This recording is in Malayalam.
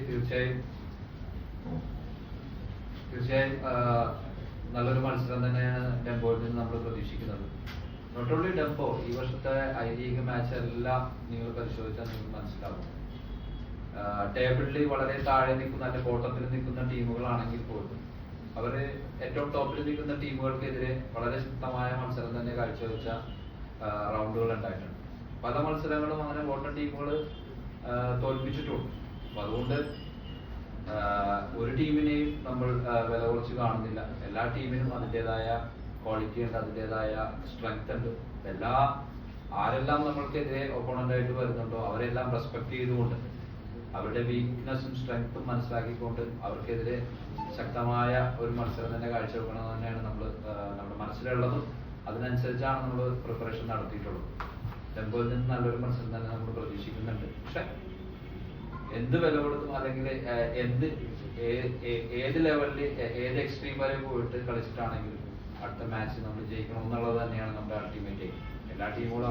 തീർച്ചയായും നല്ലൊരു മത്സരം തന്നെയാണ് ഡെംബോയിൽ നിന്ന് നമ്മൾ പ്രതീക്ഷിക്കുന്നത്. നോട്ട് ഓൺലി ഡെംബോ, ഈ വർഷത്തെ ഐ ലീഗ് മാച്ച് എല്ലാം നിങ്ങൾ പരിശോധിച്ചാൽ നിങ്ങൾക്ക് മനസ്സിലാവും. ടേബിളിൽ വളരെ താഴെ നിൽക്കുന്ന അതിന്റെ ബോട്ടത്തിൽ നിൽക്കുന്ന ടീമുകളാണെങ്കിൽ പോലും അവര് ഏറ്റവും ടോപ്പിൽ നിൽക്കുന്ന ടീമുകൾക്കെതിരെ വളരെ ശക്തമായ മത്സരം തന്നെ കാഴ്ചവെച്ച റൗണ്ടുകൾ ഉണ്ടായിട്ടുണ്ട്. പല മത്സരങ്ങളും അങ്ങനെ ബോട്ടം ടീമുകൾ തോൽപ്പിച്ചിട്ടുണ്ട്. അപ്പൊ അതുകൊണ്ട് ഒരു ടീമിനെയും നമ്മൾ വില കുറച്ച് കാണുന്നില്ല. എല്ലാ ടീമിനും അതിൻ്റെതായ ക്വാളിറ്റി ഉണ്ട്, അതിൻ്റെതായ സ്ട്രെങ്ത് ഉണ്ട്. ആരെല്ലാം നമ്മൾക്കെതിരെ ഒപ്പോണന്റ് ആയിട്ട് വരുന്നുണ്ടോ അവരെല്ലാം റെസ്പെക്ട് ചെയ്തുകൊണ്ട് അവരുടെ വീക്ക്നെസ്സും സ്ട്രെങ്ത്തും മനസ്സിലാക്കിക്കൊണ്ട് അവർക്കെതിരെ ശക്തമായ ഒരു മത്സരം തന്നെ കാഴ്ചവെക്കണം തന്നെയാണ് നമ്മുടെ മനസ്സിലുള്ളതും. അതിനനുസരിച്ചാണ് നമ്മൾ പ്രിപ്പറേഷൻ നടത്തിയിട്ടുള്ളത്. ഡെംബോയിൽ നിന്ന് നല്ലൊരു മത്സരം തന്നെ നമ്മൾ പ്രതീക്ഷിക്കുന്നുണ്ട്. പക്ഷെ എന്ത് വില കൊടുത്തും അല്ലെങ്കിൽ ഏത് ലെവലിൽ ഏത് എക്സ്ട്രീം വരെ പോയിട്ട് കളിച്ചിട്ടാണെങ്കിലും അടുത്ത മാച്ച് നമ്മൾ ജയിക്കണം എന്നുള്ളത് തന്നെയാണ് നമ്മുടെ അൾട്ടിമേറ്റ്. എല്ലാ ടീമുകളും